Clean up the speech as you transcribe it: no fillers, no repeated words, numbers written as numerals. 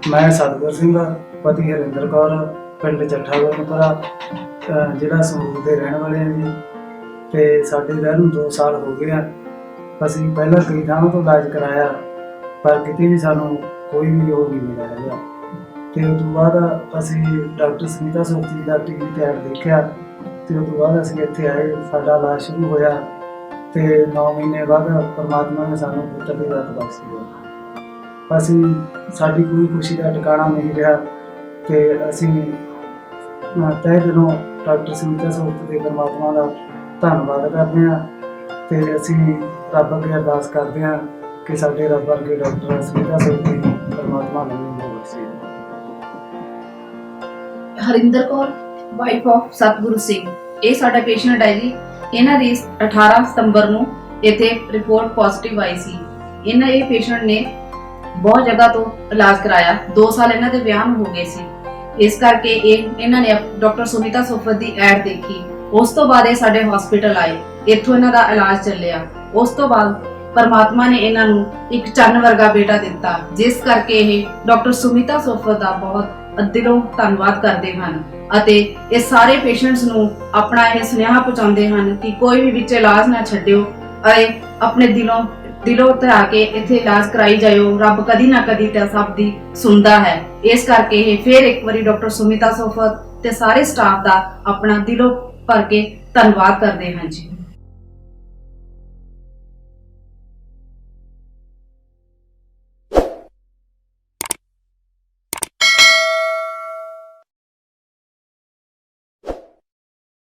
मैं सतगुर सिंह पति हरिंदर कौर पिंड ਚੱਠਾ ਗੁਰਨਪੁਰਾ ਜ਼ਿਲ੍ਹਾ ਸੰਗਰੂਰ ਦੇ ਰਹਿਣ ਵਾਲੇ ਹਾਂ ਜੀ। ਤੇ ਸਾਡੇ ਵਿਆਹ ਨੂੰ 2 ਸਾਲ ਹੋ ਗਏ ਆ। ਅਸੀਂ ਪਹਿਲਾਂ ਕਈ ਥਾਵਾਂ ਤੋਂ ਇਲਾਜ ਕਰਾਇਆ ਪਰ ਕਿਤੇ ਵੀ ਸਾਨੂੰ ਕੋਈ ਵੀ ਉਹ ਨਹੀਂ ਮਿਲਿਆ ਹੈਗਾ। ਤੇ ਉਸ ਤੋਂ ਬਾਅਦ ਅਸੀਂ ਡਾਕਟਰ ਸੁਨੀਤਾ ਸੋਫਤੀ ਦਾ ਟੀਵੀ ਤੇ ਐਡ ਦੇਖਿਆ ਤੇ ਉਸ ਤੋਂ ਬਾਅਦ ਅਸੀਂ ਇੱਥੇ ਆਏ। ਸਾਡਾ ਇਲਾਜ ਸ਼ੁਰੂ ਹੋਇਆ ਤੇ 9 ਮਹੀਨੇ ਬਾਅਦ ਪਰਮਾਤਮਾ ਨੇ ਸਾਨੂੰ ਪੁੱਤਰ ਦੀ ਦਾਤ ਬਖਸ਼ੀ। ਅਸੀਂ ਸਾਡੀ ਕੋਈ ਖੁਸ਼ੀ ਦਾ ਟਿਕਾਣਾ ਨਹੀਂ ਰਿਹਾ ਤੇ ਅਸੀਂ ਤਹਿ ਦਿਲੋਂ ਡਾਕਟਰ ਸੁਨੀਤਾ ਸੋਫਤੀ ਦੇ ਪਰਮਾਤਮਾ ਦਾ ਧੰਨਵਾਦ ਕਰਦੇ ਹਾਂ ਤੇ ਅਸੀਂ ਰੱਬ ਅੱਗੇ ਅਰਦਾਸ ਕਰਦੇ ਹਾਂ ਕਿ ਸਾਡੇ ਰੱਬ ਵਰਗੇ ਡਾਕਟਰ ਸੁਨੀਤਾ ਸੋਫਤੀ ਪਰਮਾਤਮਾ ਨੂੰ ਬਖਸ਼ੇ। ਹਰਿੰਦਰ ਕੌਰ ਵਾਈਫ ਆਫ ਸਤਗੁਰੂ ਸਿੰਘ, ਇਹ ਸਾਡਾ ਪੇਸ਼ੈਂਟ ਹੈ ਜੀ। ਇਹਨਾਂ ਦੀ 18 ਸਤੰਬਰ ਨੂੰ ਇੱਥੇ ਰਿਪੋਰਟ ਪੋਜ਼ਿਟਿਵ ਆਈ ਸੀ। ਇਹ ਪੇਸ਼ੈਂਟ ਨੇ ਬਹੁਤ ਜਗ੍ਹਾ ਤੋਂ ਇਲਾਜ ਕਰਾਇਆ। 2 ਸਾਲ ਇਹਨਾਂ ਦੇ ਵਿਆਹ ਨੂੰ ਹੋ ਗਏ ਸੀ। ਇਸ ਕਰਕੇ ਇਹਨਾਂ ਨੇ ਡਾਕਟਰ ਸੁਨੀਤਾ ਸੋਫਤ ਦੀ ਐਡ ਦੇਖੀ। ਉਸ ਤੋਂ ਬਾਅਦ ਇਹ ਸਾਡੇ ਹਸਪੀਟਲ ਆਏ। ਇੱਥੋਂ ਇਹਨਾਂ ਦਾ ਇਲਾਜ ਚੱਲਿਆ। ਉਸ ਤੋਂ ਬਾਅਦ ਪਰਮਾਤਮਾ ਨੇ ਇਹਨਾਂ ਨੂੰ ਇੱਕ ਚੰਨ ਵਰਗਾ ਬੇਟਾ ਦਿੱਤਾ, ਜਿਸ ਕਰਕੇ ਇਹ ਡਾਕਟਰ ਸੁਨੀਤਾ ਸੋਫਤ ਦਾ ਬਹੁਤ ਦਿਲੋਂ ਧੰਨਵਾਦ ਕਰਦੇ ਹਨ ਅਤੇ ਇਹ ਸਾਰੇ ਪੇਸ਼ੈਂਟਸ ਨੂੰ ਆਪਣਾ ਇਹ ਸੁਨੇਹਾ ਪਹੁੰਚਾਉਂਦੇ ਹਨ ਕਿ ਕੋਈ ਵੀ ਵਿੱਚ ਇਲਾਜ ਨਾ ਛੱਡਿਓ ਅਤੇ ਆਪਣੇ ਦਿਲੋਂ ਧਰਾ ਕੇ ਇੱਥੇ ਇਲਾਜ ਕਰਾਈ ਜਾਇਓ। ਰੱਬ ਕਦੀ ਨਾ ਕਦੀ ਤਾਂ ਸਭ ਦੀ ਸੁਣਦਾ ਹੈ। ਇਸ ਕਰਕੇ ਇਹ ਫਿਰ ਇੱਕ ਵਾਰੀ ਡਾਕਟਰ ਸੁਨੀਤਾ ਸੋਫਤ ਤੇ ਸਾਰੇ ਸਟਾਫ ਦਾ ਆਪਣਾ ਦਿਲੋਂ ਭਰ ਕੇ ਧੰਨਵਾਦ ਕਰਦੇ ਹਾਂ ਜੀ।